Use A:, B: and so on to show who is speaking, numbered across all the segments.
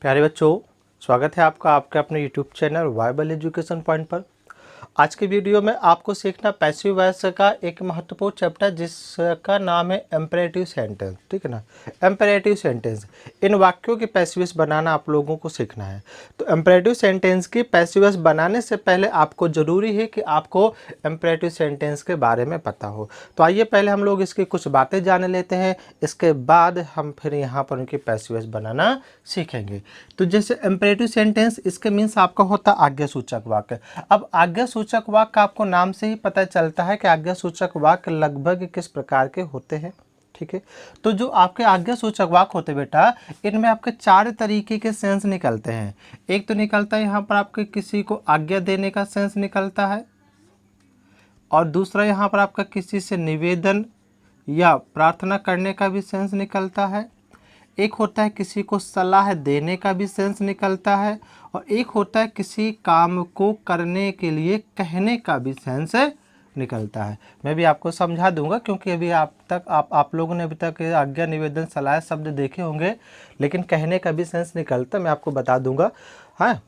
A: प्यारे बच्चों, स्वागत है आपका आपके अपने YouTube channel viable education point पर। आज की वीडियो में आपको सीखना पैसिव वॉइस का एक महत्वपूर्ण चैप्टर जिसका नाम है इम्पेरेटिव सेंटेंस। ठीक है ना, इम्पेरेटिव सेंटेंस, इन वाक्यों की पैसिव वॉइस बनाना आप लोगों को सीखना है। तो इम्पेरेटिव सेंटेंस की पैसिव वॉइस बनाने से पहले आपको ज़रूरी है कि आपको इम्पेरेटिव सेंटेंस के बारे में पता हो। तो आइए पहले हम लोग इसकी कुछ बातें जान लेते हैं, इसके बाद हम फिर यहाँ पर उनकी पैसिव वॉइस बनाना सीखेंगे। तो जैसे इम्पेरेटिव सेंटेंस, इसके मीन्स आपका होता आज्ञा सूचक वाक्य। अब आज्ञा सूचक वाक्य आपको नाम से ही पता चलता है कि आज्ञा सूचक वाक्य लगभग किस प्रकार के होते हैं। ठीक है, तो जो आपके आज्ञा सूचक वाक्य होते बेटा, इनमें आपके चार तरीके के सेंस निकलते हैं। एक तो निकलता है यहाँ पर आपके किसी को आज्ञा देने का सेंस निकलता है, और दूसरा यहाँ पर आपका किसी से निवेदन या प्रार्थना करने का भी सेंस निकलता है। एक होता है किसी को सलाह देने का भी सेंस निकलता है, और एक होता है किसी काम को करने के लिए कहने का भी सेंस निकलता है। मैं भी आपको समझा दूंगा, क्योंकि अभी आप लोगों ने अभी तक आज्ञा, निवेदन, सलाह शब्द देखे होंगे, लेकिन कहने का भी सेंस निकलता है, मैं आपको बता दूंगा। हाँ,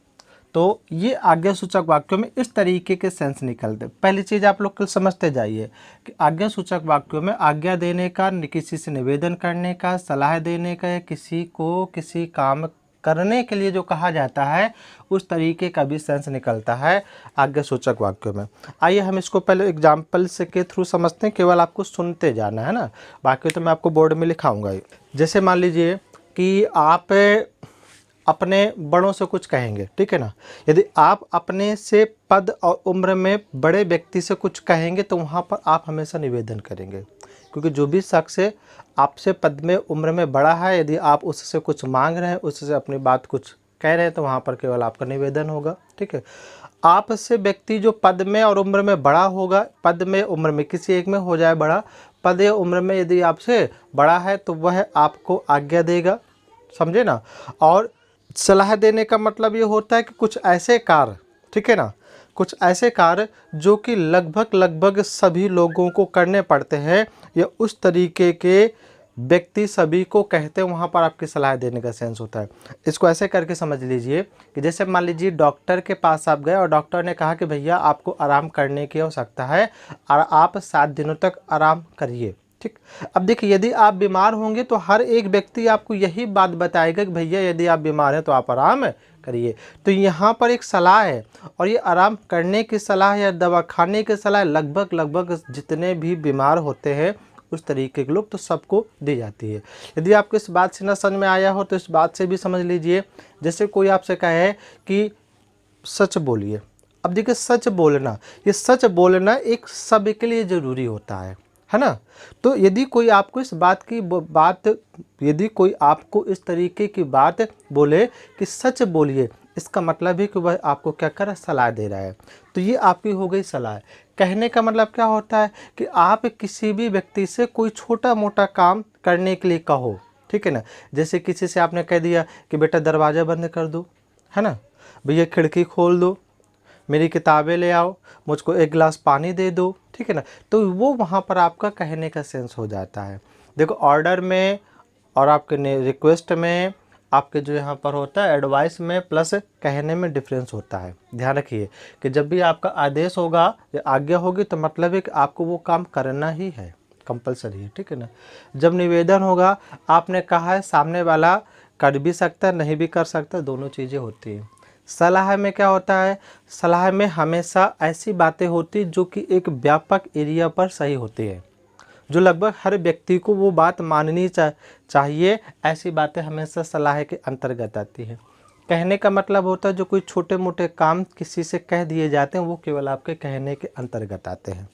A: तो ये आज्ञा सूचक वाक्यों में इस तरीके के सेंस निकलते। पहली चीज़ आप लोग कल समझते जाइए कि आज्ञा सूचक वाक्यों में आज्ञा देने का, किसी से निवेदन करने का, सलाह देने का, या किसी को किसी काम करने के लिए जो कहा जाता है उस तरीके का भी सेंस निकलता है आज्ञा सूचक वाक्यों में। आइए हम इसको पहले एग्जाम्पल से के थ्रू समझते हैं, केवल आपको सुनते जाना है ना, बाकी तो मैं आपको बोर्ड में लिखाऊंगा। जैसे मान लीजिए कि आप अपने बड़ों से कुछ कहेंगे, ठीक है ना। यदि आप अपने से पद और उम्र में बड़े व्यक्ति से कुछ कहेंगे तो वहाँ पर आप हमेशा निवेदन करेंगे, क्योंकि जो भी शख्स आपसे पद में उम्र में बड़ा है, यदि आप उससे कुछ मांग रहे हैं, उससे अपनी बात कुछ कह रहे हैं, तो वहाँ पर केवल आपका निवेदन होगा। ठीक है, आपसे व्यक्ति जो पद में और उम्र में बड़ा होगा, पद में उम्र में किसी एक में हो जाए बड़ा, पद या उम्र में यदि आपसे बड़ा है तो वह आपको आज्ञा देगा, समझे ना। और सलाह देने का मतलब ये होता है कि कुछ ऐसे कार्य, ठीक है ना, कुछ ऐसे कार्य जो कि लगभग सभी लोगों को करने पड़ते हैं, या उस तरीके के व्यक्ति सभी को कहते हैं, वहाँ पर आपकी सलाह देने का सेंस होता है। इसको ऐसे करके समझ लीजिए कि जैसे मान लीजिए डॉक्टर के पास आप गए और डॉक्टर ने कहा कि भैया आपको आराम करने की आवश्यकता है और आप 7 दिनों तक आराम करिए। ठीक, अब देखिए यदि आप बीमार होंगे तो हर एक व्यक्ति आपको यही बात बताएगा कि भैया यदि आप बीमार हैं तो आप आराम करिए। तो यहाँ पर एक सलाह है, और ये आराम करने की सलाह या दवा खाने की सलाह लगभग जितने भी बीमार होते हैं उस तरीके के लोग, तो सबको दी जाती है। यदि आपको इस बात से ना समझ में आया हो तो इस बात से भी समझ लीजिए। जैसे कोई आपसे कहे कि सच बोलिए, अब देखिए सच बोलना, ये सच बोलना एक सबके लिए ज़रूरी होता है ना। तो यदि कोई आपको इस बात की यदि कोई आपको इस तरीके की बात बोले कि सच बोलिए, इसका मतलब है कि वह आपको क्या कर सलाह दे रहा है। तो ये आपकी हो गई सलाह। कहने का मतलब क्या होता है कि आप किसी भी व्यक्ति से कोई छोटा मोटा काम करने के लिए कहो, ठीक है ना। जैसे किसी से आपने कह दिया कि बेटा दरवाज़ा बंद कर दो, है ना, भैया खिड़की खोल दो, मेरी किताबें ले आओ, मुझको एक गिलास पानी दे दो, ठीक है ना। तो वो वहाँ पर आपका कहने का सेंस हो जाता है। देखो ऑर्डर में और आपके रिक्वेस्ट में, आपके जो यहाँ पर होता है एडवाइस में प्लस कहने में डिफरेंस होता है। ध्यान रखिए कि जब भी आपका आदेश होगा या आज्ञा होगी तो मतलब है कि आपको वो काम करना ही है, कंपलसरी है, ठीक है ना। जब निवेदन होगा, आपने कहा है, सामने वाला कर भी सकता है नहीं भी कर सकता, दोनों चीज़ें होती हैं। सलाह में क्या होता है, सलाह में हमेशा ऐसी बातें होती जो कि एक व्यापक एरिया पर सही होती है, जो लगभग हर व्यक्ति को वो बात माननी चाहिए। ऐसी बातें हमेशा सलाह के अंतर्गत आती है। कहने का मतलब होता है जो कोई छोटे मोटे काम किसी से कह दिए जाते हैं, वो केवल आपके कहने के अंतर्गत आते हैं।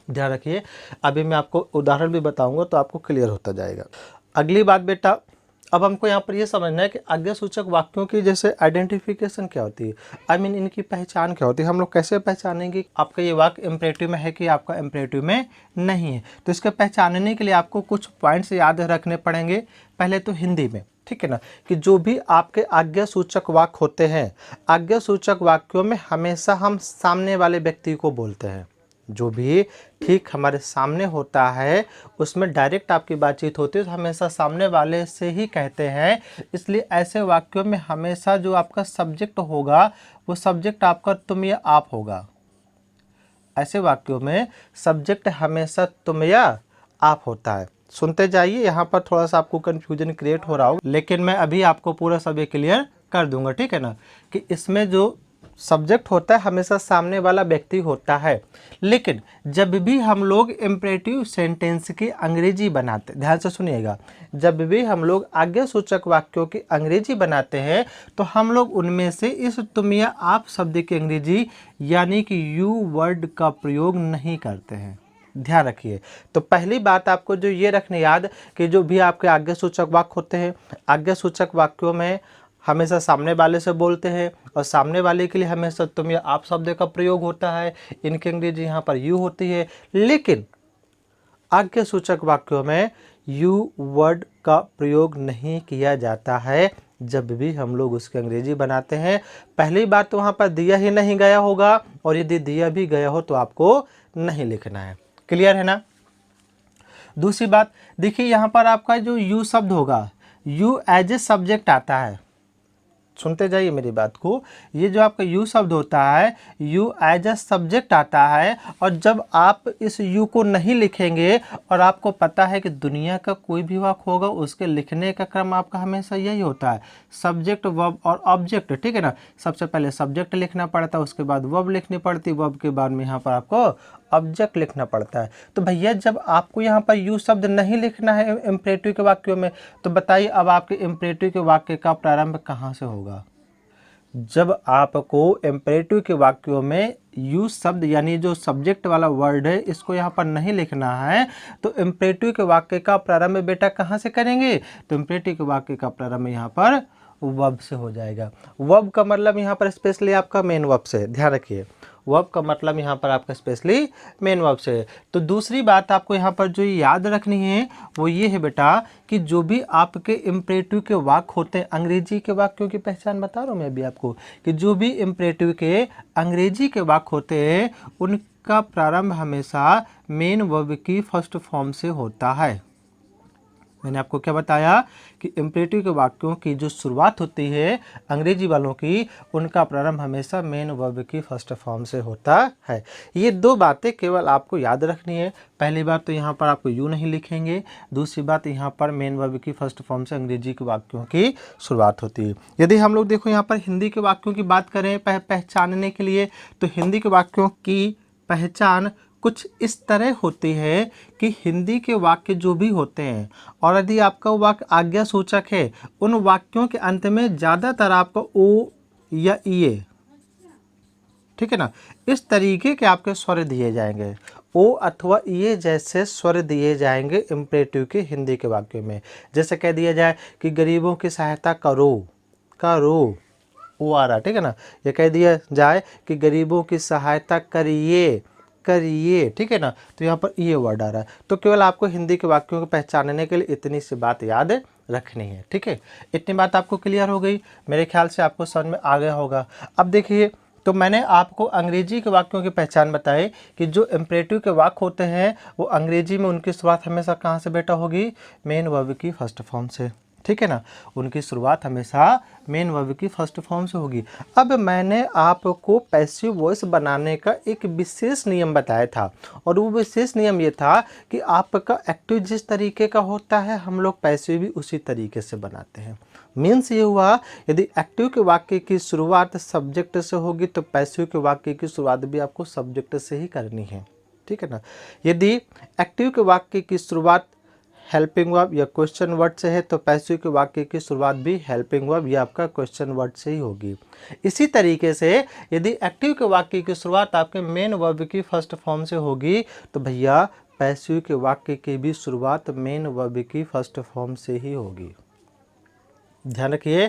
A: ध्यान रखिए, अभी मैं आपको उदाहरण भी बताऊंगा तो आपको क्लियर होता जाएगा। अगली बात बेटा, अब हमको यहाँ पर ये समझना है कि आज्ञा सूचक वाक्यों की जैसे आइडेंटिफिकेशन क्या होती है, इनकी पहचान क्या होती है। हम लोग कैसे पहचानेंगे आपका ये वाक्य इम्परेटिव में है कि आपका इम्परेटिव में नहीं है। तो इसके पहचानने के लिए आपको कुछ पॉइंट्स याद रखने पड़ेंगे। पहले तो हिंदी में, ठीक है ना, कि जो भी आपके आज्ञा सूचक वाक्य होते हैं, आज्ञा सूचक वाक्यों में हमेशा हम सामने वाले व्यक्ति को बोलते हैं, जो भी ठीक हमारे सामने होता है उसमें डायरेक्ट आपकी बातचीत होती है तो हमेशा सामने वाले से ही कहते हैं। इसलिए ऐसे वाक्यों में हमेशा जो आपका सब्जेक्ट होगा वो सब्जेक्ट आपका तुम या आप होगा। ऐसे वाक्यों में सब्जेक्ट हमेशा तुम या आप होता है। सुनते जाइए, यहाँ पर थोड़ा सा आपको कन्फ्यूजन क्रिएट हो रहा हो, लेकिन मैं अभी आपको पूरा सभी क्लियर कर दूंगा, ठीक है ना। कि इसमें जो सब्जेक्ट होता है हमेशा सामने वाला व्यक्ति होता है, लेकिन जब भी हम लोग इम्परेटिव सेंटेंस की अंग्रेजी बनाते, ध्यान से सुनिएगा, जब भी हम लोग आज्ञासूचक वाक्यों की अंग्रेजी बनाते हैं तो हम लोग उनमें से इस तुम या आप शब्द की अंग्रेजी यानी कि यू वर्ड का प्रयोग नहीं करते हैं। ध्यान रखिए। तो पहली बात आपको जो ये रखनी याद कि जो भी आपके आज्ञासूचक वाक्य होते हैं, आज्ञासूचक वाक्यों में हमेशा सामने वाले से बोलते हैं और सामने वाले के लिए हमेशा तुम या आप शब्द का प्रयोग होता है। इनकी अंग्रेजी यहाँ पर यू होती है, लेकिन आज्ञासूचक वाक्यों में यू वर्ड का प्रयोग नहीं किया जाता है जब भी हम लोग उसकी अंग्रेजी बनाते हैं। पहली बात तो वहाँ पर दिया ही नहीं गया होगा, और यदि दिया भी गया हो तो आपको नहीं लिखना है। क्लियर है ना। दूसरी बात देखिए, यहाँ पर आपका जो यू शब्द होगा, यू एज ए सब्जेक्ट आता है। सुनते जाइए मेरी बात को, ये जो आपका यू शब्द होता है यू एज अ सब्जेक्ट आता है, और जब आप इस यू को नहीं लिखेंगे और आपको पता है कि दुनिया का कोई भी वाक्य होगा उसके लिखने का क्रम आपका हमेशा यही होता है, सब्जेक्ट वर्ब और ऑब्जेक्ट, ठीक है ना। सबसे पहले सब्जेक्ट लिखना पड़ता है, उसके बाद वर्ब लिखनी पड़ती है, वर्ब के बाद में यहाँ पर आपको ऑब्जेक्ट लिखना पड़ता है। तो भैया जब आपको यहाँ पर यू शब्द नहीं लिखना है इम्परेटिव के वाक्यों में, तो बताइए अब आपके इम्परेटिव के वाक्य का प्रारंभ कहाँ से होगा। जब आपको इम्परेटिव के वाक्यों में यू शब्द यानी जो सब्जेक्ट वाला वर्ड है इसको यहाँ पर नहीं लिखना है, तो इम्परेटिव के वाक्य का प्रारंभ बेटा कहाँ से करेंगे। तो इम्परेटिव के वाक्य का प्रारंभ यहाँ पर वर्ब से हो जाएगा। वर्ब का मतलब यहाँ पर स्पेशली आपका मेन वर्ब से, ध्यान रखिए, वर्ब का मतलब यहाँ पर आपका स्पेशली मेन वर्ब से। तो दूसरी बात आपको यहाँ पर जो याद रखनी है वो ये है बेटा कि जो भी आपके इम्परेटिव के वाक्य होते हैं, अंग्रेजी के वाक्यों की पहचान बता रहा हूँ मैं अभी आपको, कि जो भी इम्परेटिव के अंग्रेजी के वाक्य होते हैं उनका प्रारंभ हमेशा मेन वर्ब की फर्स्ट फॉर्म से होता है। मैंने आपको क्या बताया कि इम्परेटिव के वाक्यों की जो शुरुआत होती है अंग्रेजी वालों की, उनका प्रारंभ हमेशा मेन वर्ब की फर्स्ट फॉर्म से होता है। ये दो बातें केवल आपको याद रखनी है। पहली बात तो यहाँ पर आपको यू नहीं लिखेंगे, दूसरी बात यहाँ पर मेन वर्ब की फर्स्ट फॉर्म से अंग्रेजी के वाक्यों की शुरुआत होती है। यदि हम लोग देखो यहाँ पर हिंदी के वाक्यों की बात करें पहचानने के लिए, तो हिंदी के वाक्यों की पहचान कुछ इस तरह होती है कि हिंदी के वाक्य जो भी होते हैं और यदि आपका वाक्य आज्ञासूचक है, उन वाक्यों के अंत में ज़्यादातर आपको ओ या ये, ठीक है ना, इस तरीके के आपके स्वर दिए जाएंगे, ओ अथवा ये जैसे स्वर दिए जाएंगे इम्परेटिव के हिंदी के वाक्यों में। जैसे कह दिया जाए कि गरीबों की सहायता करो, करो, ओ आ रहा, ठीक है ना। ये कह दिया जाए कि गरीबों की सहायता करिए, करिए, ठीक है ना, तो यहाँ पर ये वर्ड आ रहा है। तो केवल आपको हिंदी के वाक्यों को पहचानने के लिए इतनी सी बात याद रखनी है, ठीक है। इतनी बात आपको क्लियर हो गई, मेरे ख्याल से आपको समझ में आ गया होगा। अब देखिए, तो मैंने आपको अंग्रेजी के वाक्यों की पहचान बताई कि जो इम्परेटिव के वाक्य होते हैं वो अंग्रेजी में उनकी शुरुआत हमेशा कहाँ से बेटा होगी, मेन वर्ब की फर्स्ट फॉर्म से, ठीक है ना। उनकी शुरुआत हमेशा मेन वर्ब की फर्स्ट फॉर्म से होगी। अब मैंने आपको पैसिव वॉइस बनाने का एक विशेष नियम बताया था, और वो विशेष नियम ये था कि आपका एक्टिव जिस तरीके का होता है हम लोग पैसिव भी उसी तरीके से बनाते हैं। मीन्स ये हुआ, यदि एक्टिव के वाक्य की शुरुआत सब्जेक्ट से होगी तो पैसिव के वाक्य की शुरुआत भी आपको सब्जेक्ट से ही करनी है, ठीक है ना। यदि एक्टिव के वाक्य की शुरुआत हेल्पिंग वर्ब या क्वेश्चन वर्ड से है तो पैसिव के वाक्य की शुरुआत भी हेल्पिंग वर्ब या आपका क्वेश्चन वर्ड से ही होगी। इसी तरीके से यदि एक्टिव के वाक्य की शुरुआत आपके मेन वर्ब की फर्स्ट फॉर्म से होगी तो भैया पैसिव के वाक्य की भी शुरुआत मेन वर्ब की फर्स्ट फॉर्म से ही होगी। ध्यान रखिए,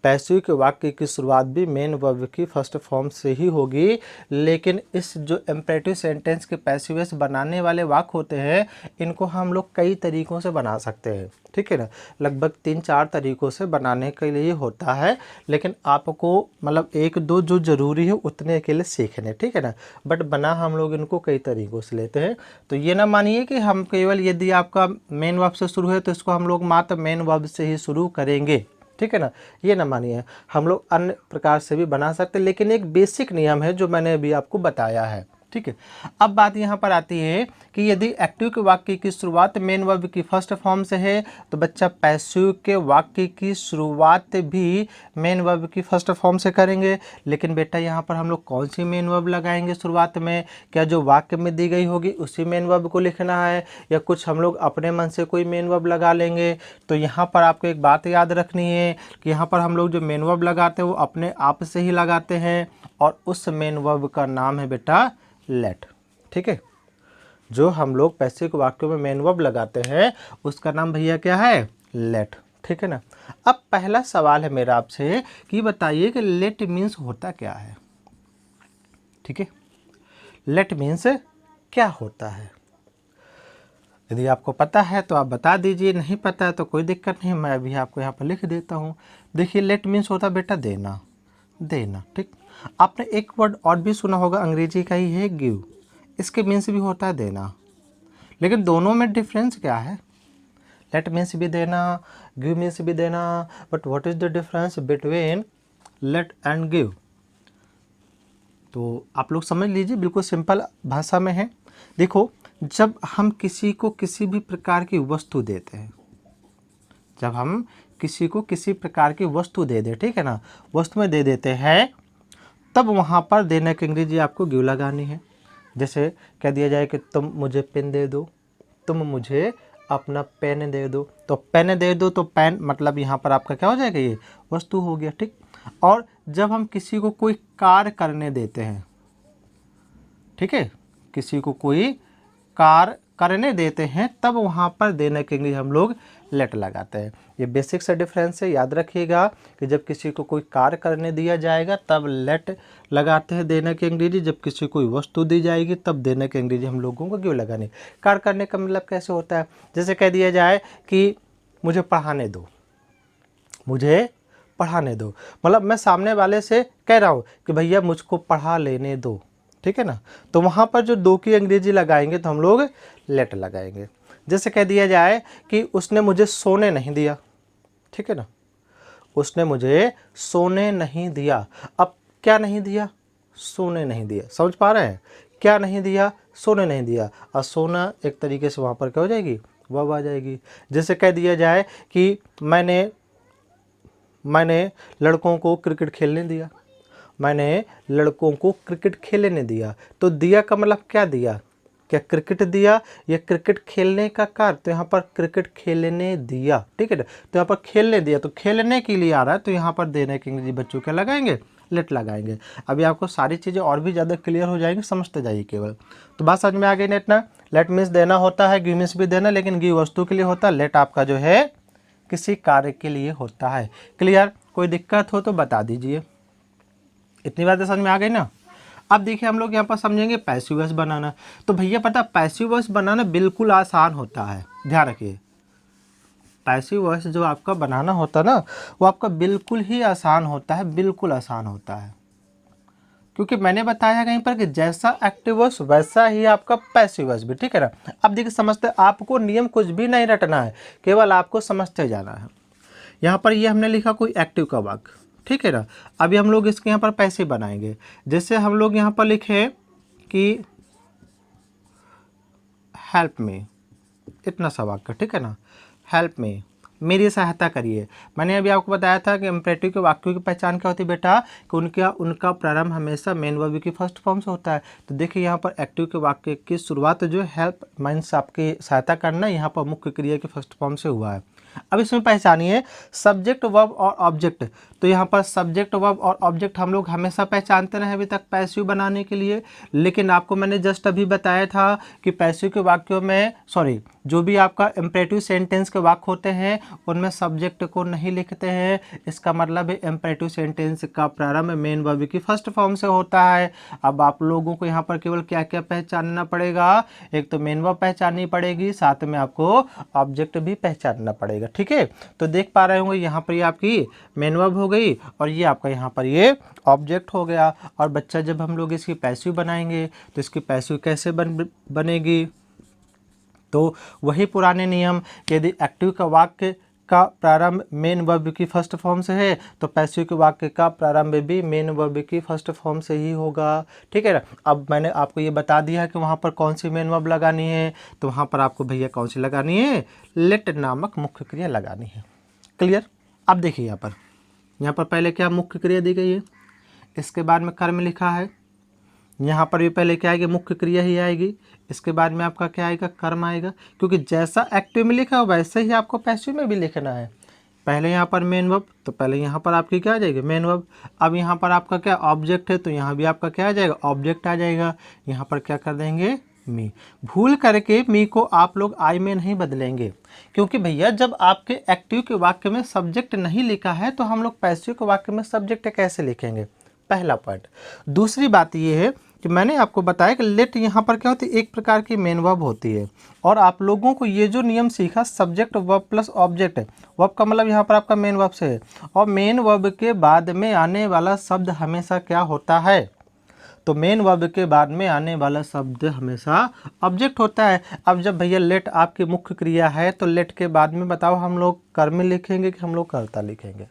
A: पैसिव के वाक्य की शुरुआत भी मेन वर्ब की फर्स्ट फॉर्म से ही होगी, लेकिन इस जो इम्परेटिव सेंटेंस के पैसिव वॉइस बनाने वाले वाक्य होते हैं इनको हम लोग कई तरीकों से बना सकते हैं। ठीक है ना। लगभग 3-4 तरीक़ों से बनाने के लिए होता है, लेकिन आपको मतलब 1-2 जो ज़रूरी है उतने के लिए सीखने, ठीक है ना। बट बना हम लोग इनको कई तरीक़ों से लेते हैं। तो ये ना मानिए कि हम केवल यदि आपका मेन वर्ब से शुरू है तो इसको हम लोग मात्र मेन वर्ब से ही शुरू करेंगे, ठीक है ना। ये ना मानिए, हम लोग अन्य प्रकार से भी बना सकते हैं, लेकिन एक बेसिक नियम है जो मैंने अभी आपको बताया है, ठीक है। अब बात यहाँ पर आती है कि यदि एक्टिव के वाक्य की शुरुआत मेन वर्ब की फर्स्ट फॉर्म से है तो बच्चा पैसिव के वाक्य की शुरुआत भी मेन वर्ब की फर्स्ट फॉर्म से करेंगे। लेकिन बेटा यहाँ पर हम लोग कौन सी मेन वर्ब लगाएंगे शुरुआत में? क्या जो वाक्य में दी गई होगी उसी मेन वर्ब को लिखना है, या कुछ हम लोग अपने मन से कोई मेन वर्ब लगा लेंगे? तो यहाँ पर आपको एक बात याद रखनी है कि यहाँ पर हम लोग जो मेन वर्ब लगाते हैं वो अपने आप से ही लगाते हैं, और उस मेन वर्ब का नाम है बेटा लेट, ठीक है। जो हम लोग पैसिव के वाक्यों में मेन वर्ब लगाते हैं उसका नाम भैया क्या है? लेट, ठीक है ना। अब पहला सवाल है मेरा आपसे कि बताइए कि लेट मीन्स होता क्या है, ठीक है। लेट मीन्स क्या होता है? यदि आपको पता है तो आप बता दीजिए, नहीं पता है तो कोई दिक्कत नहीं, मैं अभी आपको यहाँ पर लिख देता हूँ। देखिए, लेट मीन्स होता है बेटा देना, देना, ठीक। आपने एक वर्ड और भी सुना होगा, अंग्रेजी का ही है गिव, इसके मीन्स भी होता है देना, लेकिन दोनों में डिफरेंस क्या है? लेट मीन्स भी देना, गिव मीन्स भी देना, but what is the difference between let and give? तो आप लोग समझ लीजिए, बिल्कुल सिंपल भाषा में है। देखो, जब हम किसी को किसी भी प्रकार की वस्तु देते हैं, जब हम किसी को किसी प्रकार की वस्तु दे दें, ठीक है ना, वस्तु में दे देते हैं, तब वहाँ पर देने की अंग्रेजी आपको गिव लगानी है। जैसे कह दिया जाए कि तुम मुझे पेन दे दो, तुम मुझे अपना पेन दे दो, तो पेन दे दो, तो पेन मतलब यहाँ पर आपका क्या हो जाएगा? ये वस्तु हो गया, ठीक। और जब हम किसी को कोई कार्य करने देते हैं, ठीक है, किसी को कोई कार्य करने देते हैं, तब वहाँ पर देने के लिए हम लोग लेट लगाते हैं। ये बेसिक सा डिफरेंस है, याद रखिएगा कि जब किसी को कोई कार्य करने दिया जाएगा तब लेट लगाते हैं देने की अंग्रेजी, जब किसी को कोई वस्तु दी जाएगी तब देने की अंग्रेजी हम लोगों को क्यों लगानी। कार्य करने का मतलब कैसे होता है? जैसे कह दिया जाए कि मुझे पढ़ाने दो, मुझे पढ़ाने दो, मतलब मैं सामने वाले से कह रहा हूँ कि भैया मुझको पढ़ा लेने दो, ठीक है ना। तो वहाँ पर जो दो की अंग्रेजी लगाएंगे तो हम लोग लेट लगाएंगे। जैसे कह दिया जाए कि उसने मुझे सोने नहीं दिया, ठीक है ना, उसने मुझे सोने नहीं दिया। अब क्या नहीं दिया? सोने नहीं दिया। समझ पा रहे हैं? क्या नहीं दिया? सोने नहीं दिया। और सोना एक तरीके से वहाँ पर क्या हो जाएगी? वर्ब आ जाएगी। जैसे कह दिया जाए कि मैंने लड़कों को क्रिकेट खेलने दिया, मैंने लड़कों को क्रिकेट खेलने दिया, तो दिया का मतलब क्या दिया? क्या क्रिकेट दिया या क्रिकेट खेलने का कार्य? तो यहाँ पर क्रिकेट खेलने दिया, ठीक है ना। तो यहाँ पर खेलने दिया, तो खेलने के लिए आ रहा है, तो यहाँ पर देने के अंग्रेजी बच्चों क्या लगाएंगे? लेट लगाएंगे। अभी आपको सारी चीज़ें और भी ज़्यादा क्लियर हो जाएंगी, समझते जाइए केवल। तो बात समझ में आ गई ना इतना? लेट मीन्स देना होता है, गिव मीन्स भी देना, लेकिन गिव वस्तु के लिए होता है, लेट आपका जो है किसी कार्य के लिए होता है। क्लियर? कोई दिक्कत हो तो बता दीजिए। इतनी बातें समझ में आ गई ना? अब देखिए, हम लोग यहाँ पर समझेंगे पैसिव वॉइस बनाना। तो भैया पता, पैसिव वॉइस बनाना बिल्कुल आसान होता है, ध्यान रखिए। पैसिव वॉइस जो आपका बनाना होता है ना, वो आपका बिल्कुल ही आसान होता है, बिल्कुल आसान होता है। क्योंकि मैंने बताया कहीं पर कि जैसा एक्टिव वॉइस वैसा ही आपका पैसिव वॉइस भी, ठीक है ना। अब देखिए, समझते, आपको नियम कुछ भी नहीं रटना है, केवल आपको समझते जाना है। यहाँ पर ये हमने लिखा कोई एक्टिव का वाक्य, ठीक है ना। अभी हम लोग इसके यहाँ पर पैसिव बनाएंगे। जैसे हम लोग यहाँ पर लिखे कि हेल्प मी, इतना सा वाक्य, ठीक है ना। हेल्प मी, मेरी सहायता करिए। मैंने अभी आपको बताया था कि इम्परेटिव के वाक्यों की पहचान क्या होती है बेटा, कि उनका प्रारंभ हमेशा मेन वर्ब की फर्स्ट फॉर्म से होता है। तो देखिए, यहाँ पर एक्टिव के वाक्य की शुरुआत जो हेल्प मीन्स आपकी सहायता करना, यहाँ पर मुख्य क्रिया की फर्स्ट फॉर्म से हुआ है। अब इसमें पहचानिए सब्जेक्ट, वर्ब और ऑब्जेक्ट। तो यहाँ पर सब्जेक्ट, वर्ब और ऑब्जेक्ट हम लोग हमेशा पहचानते रहे अभी तक पैसिव बनाने के लिए, लेकिन आपको मैंने जस्ट अभी बताया था कि पैसिव के वाक्यों में, जो भी आपका इम्परेटिव सेंटेंस के वाक्य होते हैं उनमें सब्जेक्ट को नहीं लिखते हैं। इसका मतलब है इम्परेटिव सेंटेंस का प्रारंभ मेन वर्ब की फर्स्ट फॉर्म से होता है। अब आप लोगों को यहाँ पर केवल क्या क्या पहचानना पड़ेगा? एक तो मेन वर्ब पहचाननी पड़ेगी, साथ में आपको ऑब्जेक्ट भी पहचानना पड़ेगा। जाएगा। ठीक है, तो देख पा रहे होंगे यहाँ पर ये आपकी मेन वर्ब हो गई और ये आपका यहाँ पर ये ऑब्जेक्ट हो गया। और बच्चा जब हम लोग इसकी पैसिव बनाएंगे तो इसकी पैसिव कैसे बनेगी, तो वही पुराने नियम कि यदि एक्टिव का वाक्य का प्रारंभ मेन वर्ब की फर्स्ट फॉर्म से है तो पैसिव के वाक्य का प्रारंभ भी मेन वर्ब की फर्स्ट फॉर्म से ही होगा। ठीक है ना। अब मैंने आपको ये बता दिया कि वहाँ पर कौन सी मेन वर्ब लगानी है, तो वहाँ पर आपको भैया कौन सी लगानी है, लेट नामक मुख्य क्रिया लगानी है। क्लियर। अब देखिए यहाँ पर पहले क्या मुख्य क्रिया दी गई है, इसके बाद में कर्म लिखा है। यहाँ पर भी पहले क्या आएगी, मुख्य क्रिया ही आएगी, इसके बाद में आपका क्या आएगा, कर्म आएगा। क्योंकि जैसा एक्टिव में लिखा हो वैसे ही आपको पैसिव में भी लिखना है। पहले यहाँ पर मेन वर्ब, तो पहले यहाँ पर आपकी क्या आ जाएगी, मेन वर्ब। अब यहाँ पर आपका क्या ऑब्जेक्ट है, तो यहाँ भी आपका क्या आ जाएगा, ऑब्जेक्ट आ जाएगा। यहाँ पर क्या कर देंगे, मी। भूल करके मी को आप लोग आई में नहीं बदलेंगे, क्योंकि भैया जब आपके एक्टिव के वाक्य में सब्जेक्ट नहीं लिखा है तो हम लोग पैसिव के वाक्य में सब्जेक्ट कैसे लिखेंगे, पहला पॉइंट। दूसरी बात ये है कि मैंने आपको बताया कि लेट यहाँ पर क्या होती है, एक प्रकार की मेन वर्ब होती है। और आप लोगों को ये जो नियम सीखा, सब्जेक्ट वर्ब प्लस ऑब्जेक्ट है, वर्ब का मतलब यहाँ पर आपका मेन वर्ब से है, और मेन वर्ब के बाद में आने वाला शब्द हमेशा क्या होता है, तो मेन वर्ब के बाद में आने वाला शब्द हमेशा ऑब्जेक्ट होता है। अब जब भैया लेट आपकी मुख्य क्रिया है तो लेट के बाद में बताओ हम लोग कर्म लिखेंगे कि हम लोग कर्ता लिखेंगे,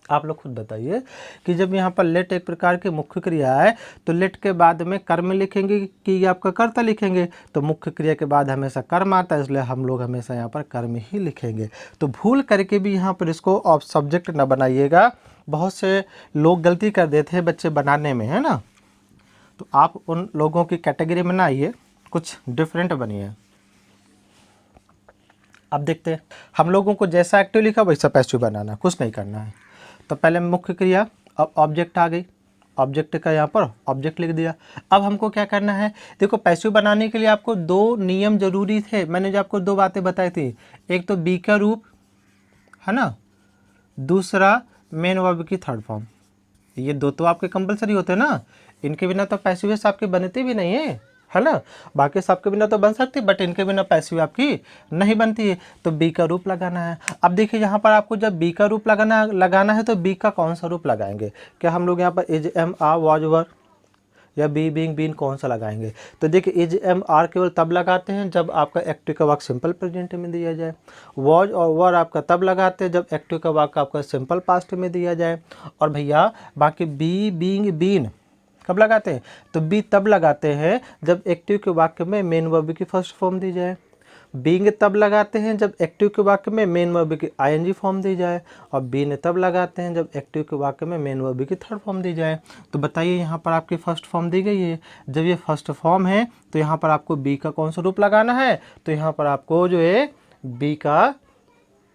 A: आप लोग खुद बताइए। कि जब यहाँ पर लेट एक प्रकार की मुख्य क्रिया है तो लेट के बाद में कर्म लिखेंगे कि आपका कर्ता लिखेंगे, तो मुख्य क्रिया के बाद हमेशा कर्म आता है, इसलिए हम लोग हमेशा यहाँ पर कर्म ही लिखेंगे। तो भूल करके भी यहाँ पर इसको ऑफ सब्जेक्ट न बनाइएगा, बहुत से लोग गलती कर देते हैं बच्चे बनाने में, है ना। तो आप उन लोगों की कैटेगरी में ना आइए, कुछ डिफरेंट बनिए। अब देखते हैं, हम लोगों को जैसा एक्टिव लिखा वैसा पैसिव बनाना, कुछ नहीं करना है। तो पहले मुख्य क्रिया, अब ऑब्जेक्ट आ गई, ऑब्जेक्ट का यहाँ पर ऑब्जेक्ट लिख दिया। अब हमको क्या करना है, देखो पैसिव बनाने के लिए आपको दो नियम जरूरी थे, मैंने जो आपको दो बातें बताई थी, एक तो बी का रूप है ना, दूसरा मेन वर्ब की थर्ड फॉर्म। ये दो तो आपके कंपलसरी होते हैं ना, इनके बिना तो पैसिव आपके बनते भी नहीं है ना। बाकी सबके बिना तो बन सकती है, बट इनके बिना पैसिव आपकी नहीं बनती है। तो बी का रूप लगाना है। अब देखिए यहाँ पर आपको जब बी का रूप लगाना है तो बी का कौन सा रूप लगाएंगे, क्या हम लोग यहाँ पर is am are was were या बी बीइंग बीन कौन सा लगाएंगे। तो देखिए इज एम आर केवल तब लगाते हैं जब आपका एक्टिव का वाक्य सिंपल प्रेजेंट में दिया जाए, वॉज और वर आपका तब लगाते हैं जब एक्टिव का वाक्य आपका सिंपल पास्ट में दिया जाए। और भैया बाकी बी बीइंग बीन कब लगाते हैं, तो बी तब लगाते हैं जब एक्टिव के वाक्य में मेन वर्ब की फर्स्ट फॉर्म दी जाए, बीइंग तब लगाते हैं जब एक्टिव के वाक्य में मेन वर्ब की आईएनजी फॉर्म दी जाए, और बीन तब लगाते हैं जब एक्टिव के वाक्य में मेन वर्ब की थर्ड फॉर्म दी जाए। तो बताइए यहाँ पर आपकी फर्स्ट फॉर्म दी गई है, जब ये फर्स्ट फॉर्म है तो यहाँ पर आपको बी का कौन सा रूप लगाना है, तो यहाँ पर आपको जो है बी का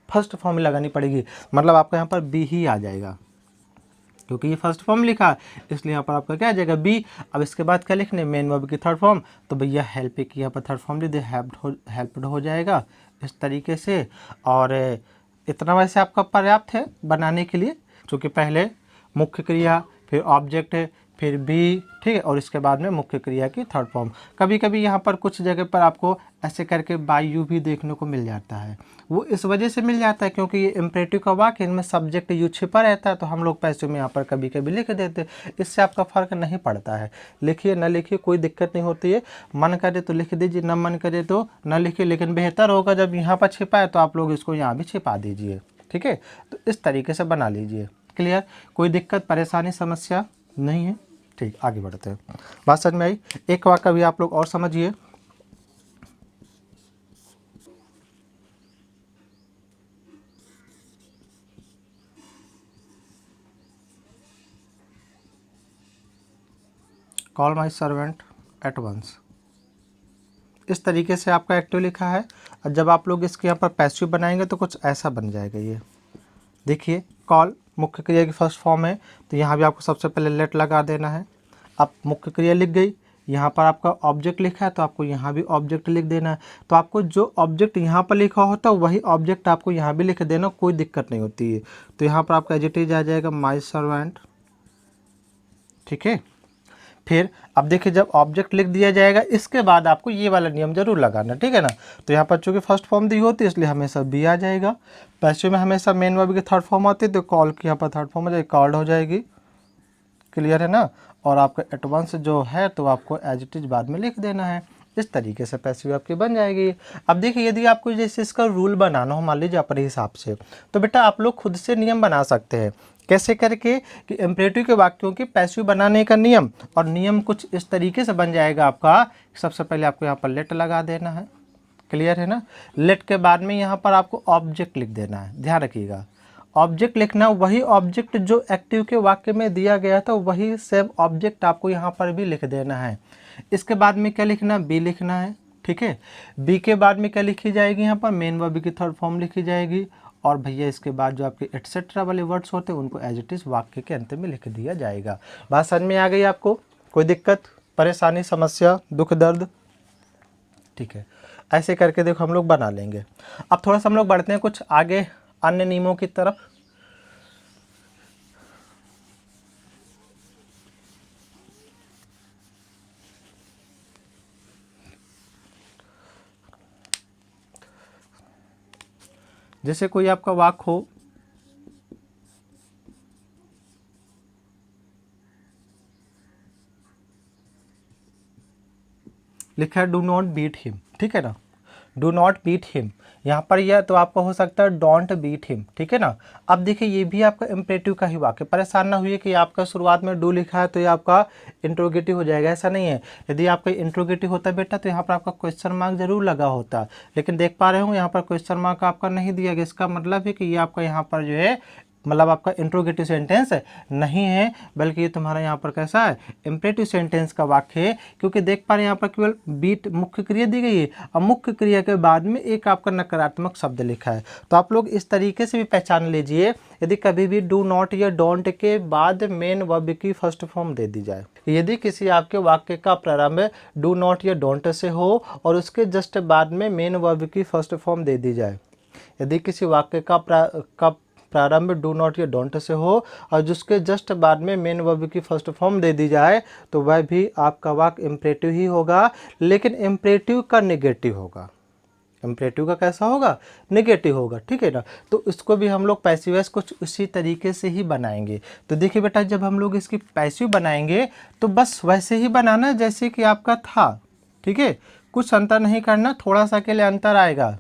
A: फर्स्ट फॉर्म लगानी पड़ेगी, मतलब आपका यहाँ पर बी ही आ जाएगा, क्योंकि ये फर्स्ट फॉर्म लिखा है इसलिए यहाँ पर आपका क्या आ जाएगा, बी। अब इसके बाद क्या लिखने, मेन वर्ब की थर्ड फॉर्म, तो भैया हेल्प की यहाँ पर थर्ड फॉर्म दे हेल्प्ड हो जाएगा इस तरीके से। और इतना वैसे आपका पर्याप्त है बनाने के लिए, क्योंकि पहले मुख्य क्रिया, फिर ऑब्जेक्ट है, फिर बी, ठीक है, और इसके बाद में मुख्य क्रिया की थर्ड फॉर्म। कभी कभी यहाँ पर कुछ जगह पर आपको ऐसे करके बाय यू भी देखने को मिल जाता है, वो इस वजह से मिल जाता है क्योंकि ये इम्परेटिव का वाक्य, इनमें सब्जेक्ट यू छिपा रहता है, तो हम लोग पैसिव में यहाँ पर कभी कभी लिख देते, इससे आपका फ़र्क नहीं पड़ता है। लिखिए न लिखिए कोई दिक्कत नहीं होती है, मन करे तो लिख दीजिए, न मन करे तो न लिखिए, लेकिन बेहतर होगा जब यहाँ पर छिपा है तो आप लोग इसको यहाँ भी छिपा दीजिए, ठीक है। तो इस तरीके से बना लीजिए। क्लियर, कोई दिक्कत परेशानी समस्या नहीं है, ठीक। आगे बढ़ते हैं, बात समझ में आई। एक वाक्य भी आप लोग और समझिए। Call my servant at once, इस तरीके से आपका एक्टिव लिखा है। और जब आप लोग इसके यहाँ पर पैसिव बनाएंगे तो कुछ ऐसा बन जाएगा। ये देखिए कॉल मुख्य क्रिया की फर्स्ट फॉर्म है, तो यहाँ भी आपको सबसे पहले लेट लगा देना है। अब मुख्य क्रिया लिख गई, यहाँ पर आपका ऑब्जेक्ट लिखा है तो आपको यहाँ भी ऑब्जेक्ट लिख देना है। तो आपको जो ऑब्जेक्ट यहाँ पर लिखा होता है वही ऑब्जेक्ट आपको यहाँ भी लिख देना, कोई दिक्कत नहीं होती है। तो यहाँ पर आपका एडजेक्टिव आ जाएगा माई सर्वेंट, ठीक है। फिर अब देखिए जब ऑब्जेक्ट लिख दिया जाएगा इसके बाद आपको ये वाला नियम जरूर लगाना, ठीक है ना। तो यहाँ पर चूंकि फर्स्ट फॉर्म दी होती है इसलिए हमेशा बी आ जाएगा। पैसिव में हमेशा मेन वर्ब की थर्ड फॉर्म आती है तो कॉल की यहाँ पर थर्ड फॉर्म हो जाएगी, कॉल्ड हो जाएगी। क्लियर है ना। और आपका एडवांस जो है तो आपको एज इट इज बाद में लिख देना है। इस तरीके से पैसिव आपकी बन जाएगी। अब देखिए यदि आपको जैसे इसका रूल बनाना हो मान लीजिए अपने हिसाब से, तो बेटा आप लोग खुद से नियम बना सकते हैं। कैसे करके कि इम्परेटिव के वाक्यों की पैसिव बनाने का नियम, और नियम कुछ इस तरीके से बन जाएगा आपका। सबसे पहले आपको यहाँ पर लेट लगा देना है। क्लियर है ना। लेट के बाद में यहाँ पर आपको ऑब्जेक्ट लिख देना है। ध्यान रखिएगा ऑब्जेक्ट लिखना, वही ऑब्जेक्ट जो एक्टिव के वाक्य में दिया गया था वही सेम ऑब्जेक्ट आपको यहाँ पर भी लिख देना है। इसके बाद में क्या लिखना, बी लिखना है। ठीक है, बी के बाद में क्या लिखी जाएगी, यहाँ पर मेन वर्ब की थर्ड फॉर्म लिखी जाएगी। और भैया इसके बाद जो आपके एटसेट्रा वाले वर्ड्स होते हैं उनको एज इट इज वाक्य के अंत में लिख दिया जाएगा। बात समझ में आ गई आपको, कोई दिक्कत परेशानी समस्या दुख दर्द। ठीक है, ऐसे करके देखो हम लोग बना लेंगे। अब थोड़ा सा हम लोग बढ़ते हैं कुछ आगे अन्य नियमों की तरफ। जैसे कोई आपका वाक्य हो, लिखा है डू नॉट बीट हिम। ठीक है ना, डू नॉट बीट हिम। यहाँ पर यह तो आपका हो सकता है डोंट बीट हिम। ठीक है ना। अब देखिए ये भी आपका इम्परेटिव का ही वाक्य। परेशान ना हुई कि आपका शुरुआत में डू लिखा है तो ये आपका इंट्रोगेटिव हो जाएगा, ऐसा नहीं है। यदि आपका इंट्रोगेटिव होता बेटा तो यहाँ पर आपका क्वेश्चन मार्क जरूर लगा होता, लेकिन देख पा रहे हो यहाँ पर क्वेश्चन मार्क आपका नहीं दिया गया। इसका मतलब है कि ये आपका यहाँ पर जो है मतलब आपका इंट्रोगेटिव सेंटेंस नहीं है, बल्कि ये तुम्हारा यहाँ पर कैसा है इम्परेटिव सेंटेंस का वाक्य है। क्योंकि देख पा रहे हैं यहाँ पर केवल बीट मुख्य क्रिया दी गई है और मुख्य क्रिया के बाद में एक आपका नकारात्मक शब्द लिखा है। तो आप लोग इस तरीके से भी पहचान लीजिए, यदि कभी भी डू नॉट या डोंट के बाद मेन वर्ब की फर्स्ट फॉर्म दे दी जाए, यदि किसी आपके वाक्य का प्रारंभ डू नॉट या डोंट से हो और उसके जस्ट बाद में मेन वर्ब की फर्स्ट फॉर्म दे दी जाए, यदि किसी वाक्य का प्रारंभ डू नॉट या डोंट से हो और जिसके जस्ट बाद में मेन वर्ब की फर्स्ट फॉर्म दे दी जाए, तो वह भी आपका वाक्य इम्परेटिव ही होगा, लेकिन इम्परेटिव का नेगेटिव होगा। इम्परेटिव का कैसा होगा, नेगेटिव होगा। ठीक है ना। तो इसको भी हम लोग पैसिव वॉइस कुछ उसी तरीके से ही बनाएंगे। तो देखिए बेटा जब हम लोग इसकी पैसिव बनाएंगे तो बस वैसे ही बनाना जैसे कि आपका था। ठीक है, कुछ अंतर नहीं करना, थोड़ा सा के लिए अंतर आएगा।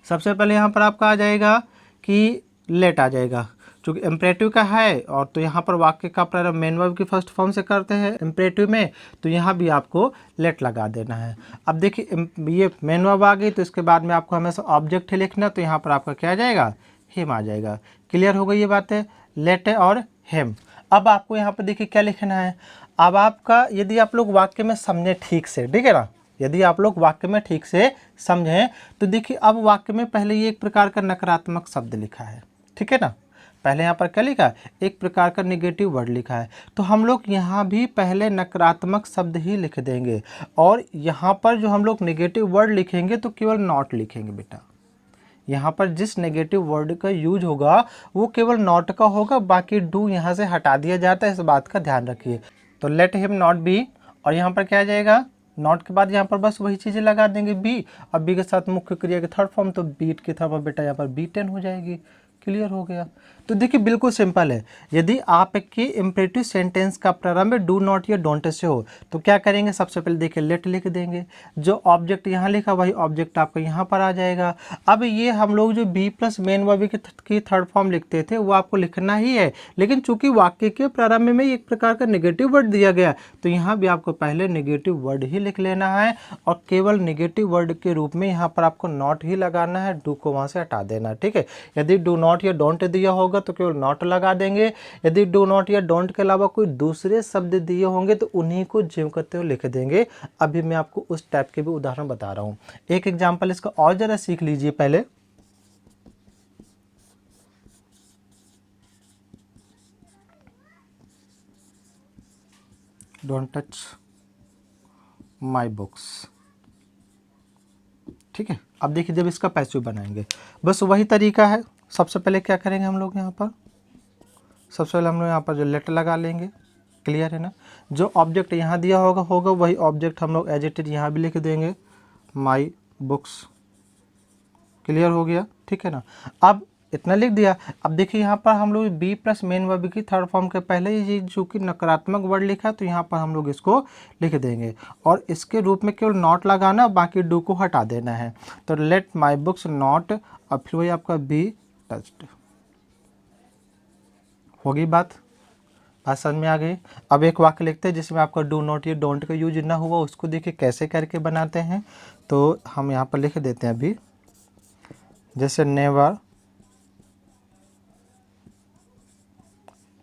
A: सबसे पहले यहाँ पर आपका आ जाएगा कि लेट आ जाएगा, क्योंकि इम्परेटिव का है और तो यहाँ पर वाक्य का प्रारंभ मेन वर्ब की फर्स्ट फॉर्म से करते हैं इम्परेटिव में, तो यहाँ भी आपको लेट लगा देना है। अब देखिए ये मेन वर्ब आ गई तो इसके बाद में आपको हमेशा ऑब्जेक्ट ही लिखना, तो यहाँ पर आपका क्या आ जाएगा, हिम आ जाएगा। क्लियर हो गई ये बातें, लेट और हिम। अब आपको यहाँ पर देखिए क्या लिखना है। अब आपका यदि आप लोग वाक्य में समझे ठीक से, ठीक है ना, यदि आप लोग वाक्य में ठीक से समझें तो देखिए अब वाक्य में पहले ये एक प्रकार का नकारात्मक शब्द लिखा है। ठीक है ना, पहले यहाँ पर क्या लिखा है, एक प्रकार का नेगेटिव वर्ड लिखा है, तो हम लोग यहाँ भी पहले नकारात्मक शब्द ही लिख देंगे। और यहाँ पर जो हम लोग नेगेटिव वर्ड लिखेंगे तो केवल नॉट लिखेंगे बेटा। यहाँ पर जिस नेगेटिव वर्ड का यूज होगा वो केवल नॉट का होगा, बाकी डू यहाँ से हटा दिया जाता है, इस बात का ध्यान रखिए। तो लेट हिम नॉट बी, और यहाँ पर क्या आ जाएगा, नॉट के बाद यहाँ पर बस वही चीज़ें लगा देंगे बी, और बी के साथ मुख्य क्रिया के थर्ड फॉर्म, तो बीट की थर्ड फॉर्म बेटा यहाँ पर बी 10 हो जाएगी। क्लियर हो गया। तो देखिए बिल्कुल सिंपल है। यदि आपके इम्परेटिव सेंटेंस का प्रारंभ डू नॉट या डोंट से हो तो क्या करेंगे, सबसे पहले देखिए लेट लिख देंगे, जो ऑब्जेक्ट यहाँ लिखा वही ऑब्जेक्ट आपका यहाँ पर आ जाएगा। अब ये हम लोग जो बी प्लस मेन वर्ब की थर्ड फॉर्म लिखते थे वो आपको लिखना ही है, लेकिन चूंकि वाक्य के प्रारंभ में एक प्रकार का नेगेटिव वर्ड दिया गया तो यहाँ भी आपको पहले नेगेटिव वर्ड ही लिख लेना है, और केवल नेगेटिव वर्ड के रूप में यहाँ पर आपको नॉट ही लगाना है, डू को वहाँ से हटा देना। ठीक है, यदि डू नॉट या डोंट दिया होगा तो केवल नॉट लगा देंगे, यदि डू नॉट या डोंट के अलावा कोई दूसरे शब्द दिए होंगे तो उन्हीं को जिम करते हुए लिख देंगे। अभी मैं आपको उस टाइप के भी उदाहरण बता रहा हूं। एक एग्जांपल इसका और जरा सीख लीजिए पहले। Don't touch my books. ठीक है, अब देखिए जब इसका पैसिव बनाएंगे बस वही तरीका है। सबसे पहले क्या करेंगे हम लोग, यहाँ पर सबसे पहले हम लोग यहाँ पर जो लेट लगा लेंगे, क्लियर है ना। जो ऑब्जेक्ट यहाँ दिया होगा वही ऑब्जेक्ट हम लोग एज इट इज यहाँ भी लिख देंगे, माई बुक्स। क्लियर हो गया, ठीक है ना। अब इतना लिख दिया। अब देखिए यहाँ पर हम लोग बी प्लस मेन वर्ब की थर्ड फॉर्म के पहले ये जो कि नकारात्मक वर्ड लिखा है तो यहाँ पर हम लोग इसको लिख देंगे और इसके रूप में केवल नॉट लगाना, बाकी डू को हटा देना है। तो लेट माई बुक्स नॉट, और फिर वही आपका बी टच्ड। होगी बात समझ में आ गई। अब एक वाक्य लिखते हैं जिसमें आपका डू नॉट या डोंट का यूज ना हुआ, उसको देखिए कैसे करके बनाते हैं। तो हम यहाँ पर लिख देते हैं अभी, जैसे नेवर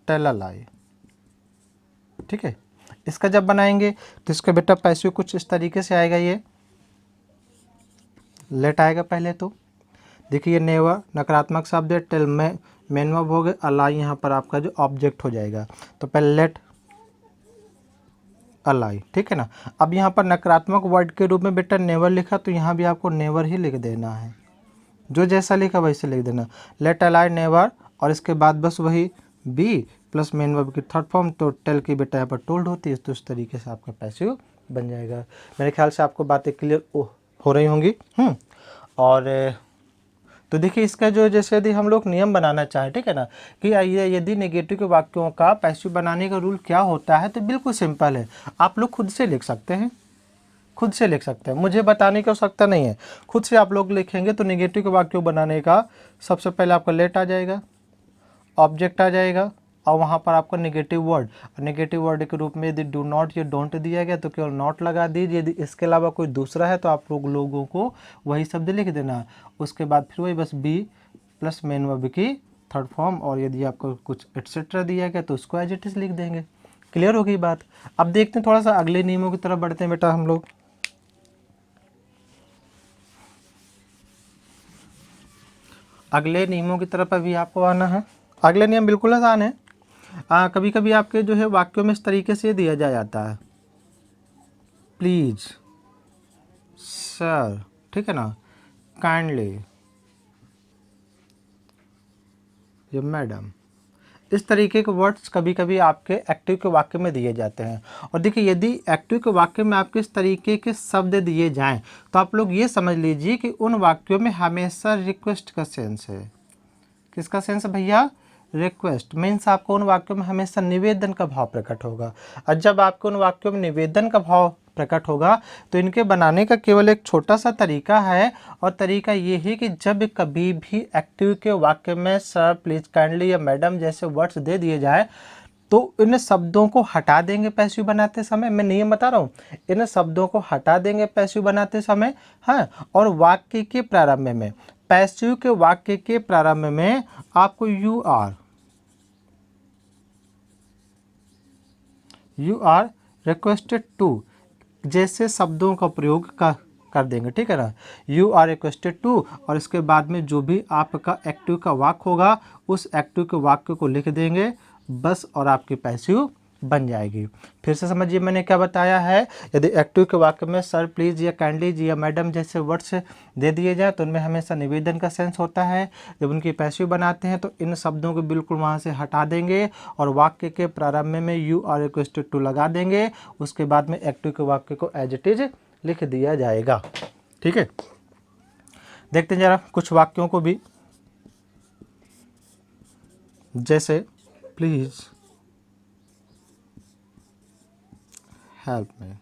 A: टेल अ लाई, ठीक है। इसका जब बनाएंगे तो इसका बेटा पैसिव कुछ इस तरीके से आएगा, ये लेट आएगा पहले। तो देखिए नेवर नकारात्मक शब्द है, टेल में मेन वर्ब हो गए, अलाई यहाँ पर आपका जो ऑब्जेक्ट हो जाएगा। तो पहले लेट अलाई, ठीक है ना। अब यहाँ पर नकारात्मक वर्ड के रूप में बेटा नेवर लिखा तो यहाँ भी आपको नेवर ही लिख देना है, जो जैसा लिखा वैसे लिख देना, लेट अलाई नेवर, और इसके बाद बस वही बी प्लस मेन वर्ब की थर्ड फॉर्म। तो टेल की बेटा यहाँ पर टोल्ड होती है, तो इस तरीके से आपका पैसिव बन जाएगा। मेरे ख्याल से आपको बातें क्लियर हो रही होंगी। और तो देखिए इसका जो जैसे यदि हम लोग नियम बनाना चाहें, ठीक है ना, कि यदि नेगेटिव के वाक्यों का पैसिव बनाने का रूल क्या होता है, तो बिल्कुल सिंपल है। आप लोग खुद से लिख सकते हैं, खुद से लिख सकते हैं, मुझे बताने की आवश्यकता नहीं है। खुद से आप लोग लिखेंगे तो नेगेटिव के वाक्यों बनाने का सबसे पहले आपका लेट आ जाएगा, ऑब्जेक्ट आ जाएगा, और वहाँ पर आपका नेगेटिव वर्ड के रूप में यदि डू नॉट या डोंट दिया गया तो केवल नॉट लगा दीजिए। यदि इसके अलावा कोई दूसरा है तो आप लोगों को वही शब्द लिख देना। उसके बाद फिर वही बस बी प्लस मेन वर्ब की थर्ड फॉर्म, और यदि आपको कुछ एटसेट्रा दिया गया तो उसको एज इट इज लिख देंगे। क्लियर हो गई बात। अब देखते हैं थोड़ा सा अगले नियमों की तरफ बढ़ते हैं बेटा हम लोग। अगले नियमों की तरफ अभी आपको आना है। अगले नियम बिल्कुल आसान है। कभी कभी आपके जो है वाक्यों में इस तरीके से दिया जाता है, प्लीज, सर, ठीक है ना, काइंडली, या मैडम। इस तरीके के वर्ड्स कभी कभी आपके एक्टिव के वाक्य में दिए जाते हैं। और देखिए यदि एक्टिव के वाक्य में आपके इस तरीके के शब्द दिए जाएं तो आप लोग ये समझ लीजिए कि उन वाक्यों में हमेशा रिक्वेस्ट का सेंस है। किसका सेंस है भैया? रिक्वेस्ट मीन्स आपको उन वाक्यों में हमेशा निवेदन का भाव प्रकट होगा। और जब आपको उन वाक्यों में निवेदन का भाव प्रकट होगा तो इनके बनाने का केवल एक छोटा सा तरीका है, और तरीका ये है कि जब कभी भी एक्टिव के वाक्य में सर, प्लीज, काइंडली या मैडम जैसे वर्ड्स दे दिए जाए तो इन शब्दों को हटा देंगे पैसिव बनाते समय। मैं नियम बता रहा हूँ, इन शब्दों को हटा देंगे पैसिव बनाते समय, हाँ। और वाक्य के प्रारंभ में, पैसिव के वाक्य के प्रारंभ में आपको यू आर रिक्वेस्टेड टू जैसे शब्दों का प्रयोग कर देंगे, ठीक है ना। यू आर रिक्वेस्टेड टू, और इसके बाद में जो भी आपका एक्टिव का वाक्य होगा उस एक्टिव के वाक्य को लिख देंगे बस, और आपकी पैसिव बन जाएगी। फिर से समझिए मैंने क्या बताया है। यदि एक्टिव के वाक्य में सर, प्लीज या काइंडली जी या मैडम जैसे वर्ड्स दे दिए जाए तो उनमें हमेशा निवेदन का सेंस होता है। जब उनकी पैसिव बनाते हैं तो इन शब्दों को बिल्कुल वहाँ से हटा देंगे और वाक्य के प्रारंभ में यू आर रिक्वेस्टेड टू लगा देंगे। उसके बाद में एक्टिव के वाक्य को एज इट इज लिख दिया जाएगा, ठीक है। देखते हैं जरा कुछ वाक्यों को भी, जैसे प्लीज हेल्प मी,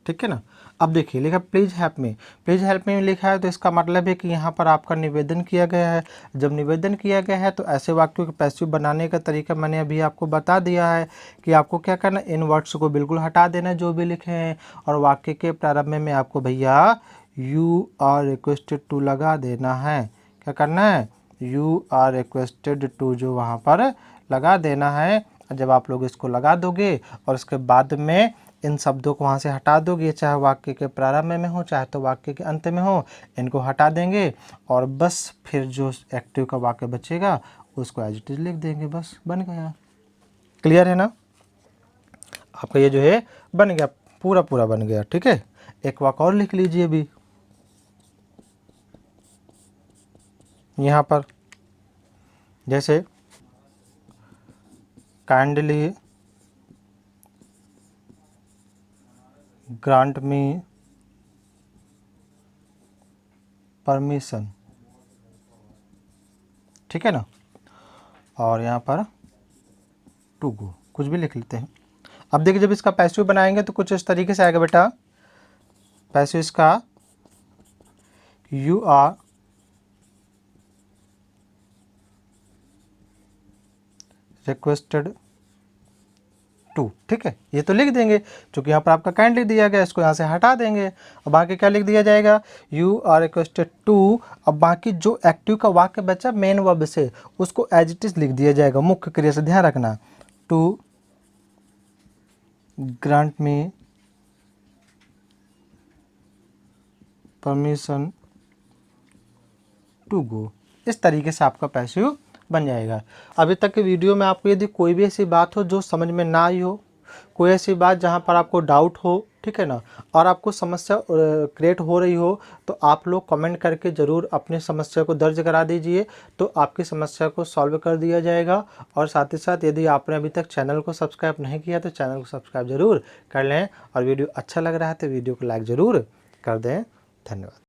A: ठीक है ना। अब देखिए लिखा please help me, please help me लिखा है तो इसका मतलब है कि यहाँ पर आपका निवेदन किया गया है। जब निवेदन किया गया है तो ऐसे वाक्यों के पैसिव बनाने का तरीका मैंने अभी आपको बता दिया है कि आपको क्या करना, इन वर्ड्स को बिल्कुल हटा देना जो भी लिखे हैं, और वाक्य के प्रारंभ में आपको भैया यू आर रिक्वेस्टेड टू लगा देना है। क्या करना है? यू आर रिक्वेस्टेड टू जो वहाँ पर लगा देना है। जब आप लोग इसको लगा दोगे और उसके बाद में इन शब्दों को वहाँ से हटा दोगे, चाहे वाक्य के प्रारंभ में हो चाहे तो वाक्य के अंत में हो, इनको हटा देंगे और बस फिर जो एक्टिव का वाक्य बचेगा उसको एज इट इज लिख देंगे, बस बन गया। क्लियर है ना? आपका ये जो है बन गया, पूरा पूरा बन गया, ठीक है। एक वाक्य और लिख लीजिए अभी यहाँ पर, जैसे काइंडली ग्रांट मी परमिशन, ठीक है ना, और यहाँ पर टू गो, कुछ भी लिख लेते हैं। अब देखिए जब इसका पैसिव बनाएंगे तो कुछ इस तरीके से आएगा बेटा। पैसिव इसका यू आर रिक्वेस्टेड टू, ठीक है, ये तो लिख देंगे क्योंकि यहाँ पर आपका काइंडली दिया गया, इसको यहाँ से हटा देंगे। अब बाकी क्या लिख दिया जाएगा, यू आर रिक्वेस्टेड टू। अब बाकी जो एक्टिव का वाक्य बचा मेन वर्ब से, उसको एज इट इज लिख दिया जाएगा, मुख्य क्रिया से, ध्यान रखना। To grant me permission to go, इस तरीके से आपका पैसिव बन जाएगा। अभी तक के वीडियो में आपको यदि कोई भी ऐसी बात हो जो समझ में ना आई हो, कोई ऐसी बात जहां पर आपको डाउट हो, ठीक है ना, और आपको समस्या क्रिएट हो रही हो, तो आप लोग कमेंट करके ज़रूर अपनी समस्या को दर्ज करा दीजिए, तो आपकी समस्या को सॉल्व कर दिया जाएगा। और साथ ही साथ यदि आपने अभी तक चैनल को सब्सक्राइब नहीं किया तो चैनल को सब्सक्राइब जरूर कर लें, और वीडियो अच्छा लग रहा है तो वीडियो को लाइक ज़रूर कर दें। धन्यवाद।